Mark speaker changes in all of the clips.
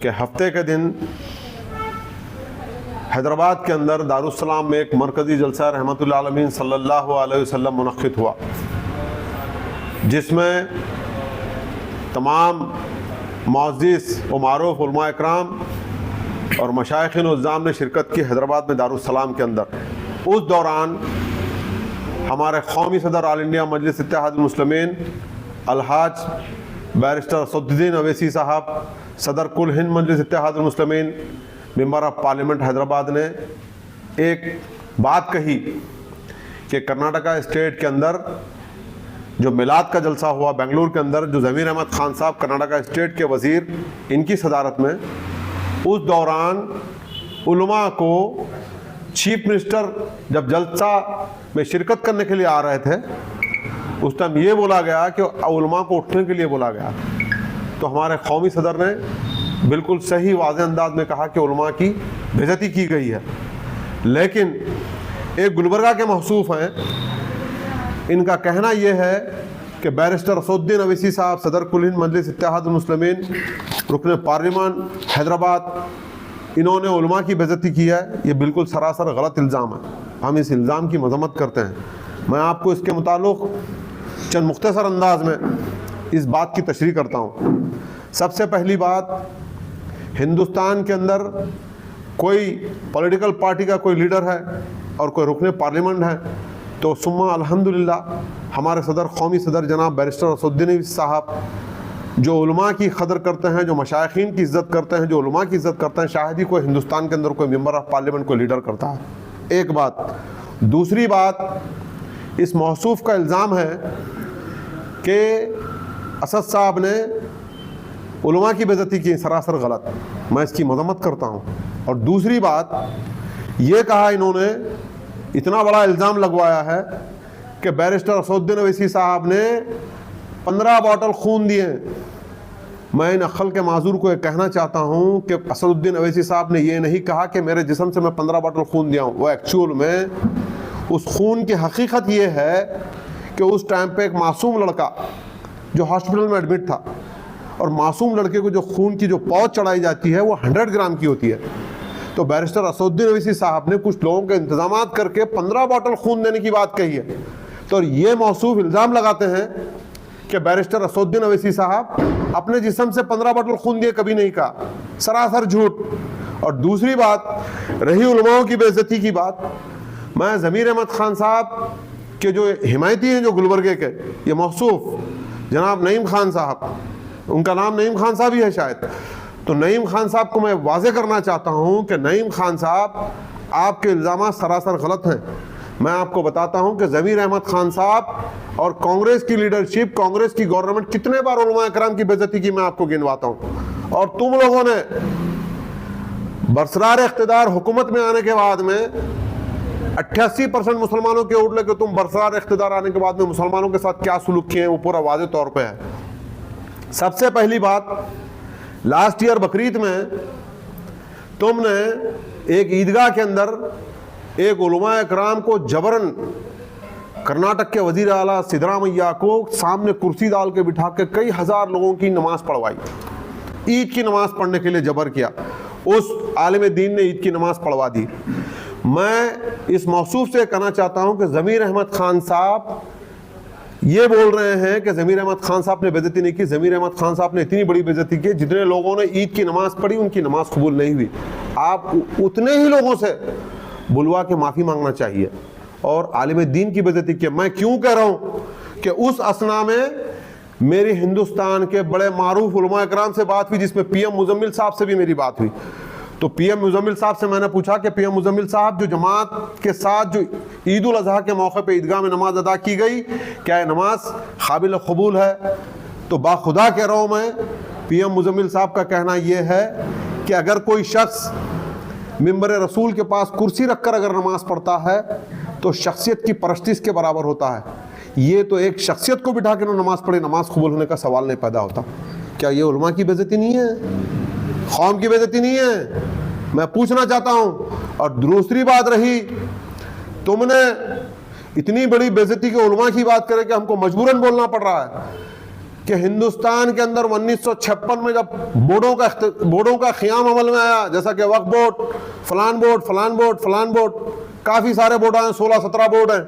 Speaker 1: کہ ہفتے کے دن حیدرآباد کے اندر دارالسلام میں ایک مرکزی جلسہ رحمت اللہ عالمین صلی اللہ علیہ وسلم منعقد ہوا، جس میں تمام معزز و معروف علماء اکرام اور مشائخین و عظام نے شرکت کی حیدرآباد میں دارالسلام کے اندر۔ اس دوران ہمارے قومی صدر آل انڈیا مجلس اتحاد المسلمین الحاج بیرسٹر اسد الدین اویسی صاحب، صدر کل ہند مجلس اتحاد المسلمین، ممبر آف پارلیمنٹ حیدرآباد نے ایک بات کہی کہ کرناٹکا اسٹیٹ کے اندر جو میلاد کا جلسہ ہوا بنگلور کے اندر، جو ضمیر احمد خان صاحب کرناٹکا اسٹیٹ کے وزیر، ان کی صدارت میں، اس دوران علماء کو چیف منسٹر جب جلسہ میں شرکت کرنے کے لیے آ رہے تھے، اس ٹائم یہ بولا گیا کہ علماء کو اٹھنے کے لیے بولا گیا۔ تو ہمارے قومی صدر نے بالکل صحیح واضح انداز میں کہا کہ علماء کی بے عزتی کی گئی ہے، لیکن ایک گلبرگہ کے موصوف ہیں، ان کا کہنا یہ ہے کہ بیرسٹر اسد الدین اویسی صاحب، صدر کل ہند مجلس اتحاد المسلمین، رکن پارلیمان حیدرآباد، انہوں نے علماء کی بے عزتی کی ہے۔ یہ بالکل سراسر غلط الزام ہے، ہم اس الزام کی مذمت کرتے ہیں۔ میں آپ کو اس کے متعلق چند مختصر انداز میں اس بات کی تشریح کرتا ہوں۔ سب سے پہلی بات، ہندوستان کے اندر کوئی پولیٹیکل پارٹی کا کوئی لیڈر ہے اور کوئی رکن پارلیمنٹ ہے تو ثم الحمدللہ ہمارے صدر، قومی صدر جناب بیرسٹر اسد الدین صاحب، جو علماء کی قدر کرتے ہیں، جو مشائخین کی عزت کرتے ہیں، جو علماء کی عزت کرتے ہیں، شاید ہی کوئی ہندوستان کے اندر کوئی ممبر آف پارلیمنٹ کوئی لیڈر کرتا ہے۔ ایک بات۔ دوسری بات، اس موصوف کا الزام ہے کہ اسد صاحب نے علماء کی بے عزتی کی، سراسر غلط۔ میں اس کی مذمت کرتا ہوں۔ اور دوسری بات یہ کہا انہوں نے، اتنا بڑا الزام لگوایا ہے کہ بیرسٹر اسد الدین اویسی صاحب نے 15 بوتل خون دیے۔ میں ان عقل کے معذور کو یہ کہنا چاہتا ہوں کہ اسد الدین اویسی صاحب نے یہ نہیں کہا کہ میرے جسم سے میں 15 بوتل خون دیا ہوں۔ وہ ایکچول میں اس خون کی حقیقت یہ ہے کہ اس ٹائم پہ ایک معصوم لڑکا جو ہاسپٹل میں ایڈمٹ تھا، اور معصوم لڑکے کو جو خون کی جو پوچ چڑھائی جاتی ہے وہ 100 گرام کی ہوتی ہے، تو بیرسٹر اسد الدین اویسی صاحب نے کچھ لوگوں کے انتظامات کر کے 15 بوتل خون دینے کی بات کہی ہے۔ تو یہ موصوف الزام لگاتے ہیں کہ بیرسٹر اسد الدین اویسی صاحب اپنے جسم سے 15 بوتل خون دیے، کبھی نہیں کہا، سراسر جھوٹ۔ اور دوسری بات رہی علماء کی بے عزتی کی بات، میں ضمیر احمد خان صاحب کے جو حمایتی ہیں، جو گلبرگے کے، یہ موصوف جناب نعیم خان صاحب، ان کا نام نعیم خان صاحب ہی ہے شاید، تو نعیم خان صاحب کو میں واضح کرنا چاہتا ہوں کہ نعیم خان صاحب، آپ کے الزامات سراسر غلط ہیں۔ میں آپ کو بتاتا ہوں کہ ضمیر احمد خان صاحب اور کانگریس کی لیڈرشپ، کانگریس کی گورنمنٹ کتنے بار علماء کرام کی بے عزتی کی، میں آپ کو گنواتا ہوں۔ اور تم لوگوں نے برسرار اقتدار حکومت میں آنے کے بعد میں 88% مسلمانوں کے اوٹ لے کے تم برسرار اقتدار آنے کے بعد میں مسلمانوں کے ساتھ کیا سلوک کیے ہیں، وہ پورا واضح طور پہ ہے۔ سب سے پہلی بات، لاسٹ ایئر بقرعید میں تم نے ایک عیدگاہ کے اندر ایک علماء اکرام کو جبراً، کرناٹک کے وزیر اعلیٰ سدرامیا کو سامنے کرسی ڈال کے بٹھا کے کئی ہزار لوگوں کی نماز پڑھوائی، عید کی نماز پڑھنے کے لیے جبر کیا۔ اس عالم دین نے عید کی نماز پڑھوا دی۔ میں اس موصوف سے کہنا چاہتا ہوں کہ ضمیر احمد خان صاحب یہ بول رہے ہیں کہ ضمیر احمد خان صاحب نے بے عزتی نہیں کی۔ ضمیر احمد خان صاحب نے اتنی بڑی بے عزتی کی، جتنے لوگوں نے عید کی نماز پڑھی ان کی نماز قبول نہیں ہوئی۔ آپ اتنے ہی لوگوں سے بلوا کے معافی مانگنا چاہیے، اور عالم دین کی بے عزتی کی۔ میں کیوں کہہ رہا ہوں کہ اس اثنا میں میری ہندوستان کے بڑے معروف علماء اکرام سے بات ہوئی، جس میں پی ایم مزمل صاحب سے بھی میری بات ہوئی۔ تو پی ایم مزمل صاحب سے میں نے پوچھا کہ پی ایم مزمل صاحب، جو جماعت کے ساتھ جو عید الاضحیٰ کے موقع پہ عیدگاہ میں نماز ادا کی گئی، کیا یہ نماز قابل قبول ہے؟ تو باخدا کہہ رہا ہوں میں، پی ایم مزمل صاحب کا کہنا یہ ہے کہ اگر کوئی شخص ممبر رسول کے پاس کرسی رکھ کر اگر نماز پڑھتا ہے تو شخصیت کی پرستش کے برابر ہوتا ہے۔ یہ تو ایک شخصیت کو بٹھا کے نماز پڑھے، نماز قبول ہونے کا سوال نہیں پیدا ہوتا۔ کیا یہ علماء کی بے عزتی نہیں ہے؟ قوم کی بے عزتی نہیں ہے؟ میں پوچھنا چاہتا ہوں۔ اور دوسری بات رہی، تم نے اتنی بڑی بے عزتی کے علماء کی بات کرے کہ ہم کو مجبوراً بولنا پڑ رہا ہے۔ کہ ہندوستان کے اندر 1956 میں جب بورڈوں کا قیام عمل میں آیا، جیسا کہ وقف بورڈ، فلان بورڈ فلان بورڈ فلان بورڈ، کافی سارے بورڈ ہیں، 16-17 بورڈ ہیں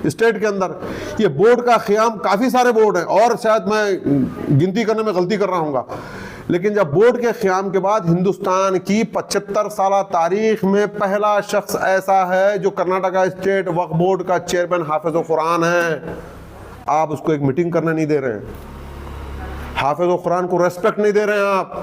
Speaker 1: اسٹیٹ کے اندر، یہ بورڈ کا قیام، کافی سارے بورڈ ہیں اور شاید میں گنتی کرنے میں غلطی کر رہا ہوں گا، لیکن جب بورڈ کے قیام کے بعد ہندوستان کی 75 سالہ تاریخ میں پہلا شخص ایسا ہے جو کرناٹکا اسٹیٹ وقف بورڈ کا چیئرمین حافظ القرآن ہے. آپ اس کو ایک میٹنگ کرنے نہیں دے رہے ہیں، حافظ القرآن کو ریسپیکٹ نہیں دے رہے ہیں آپ.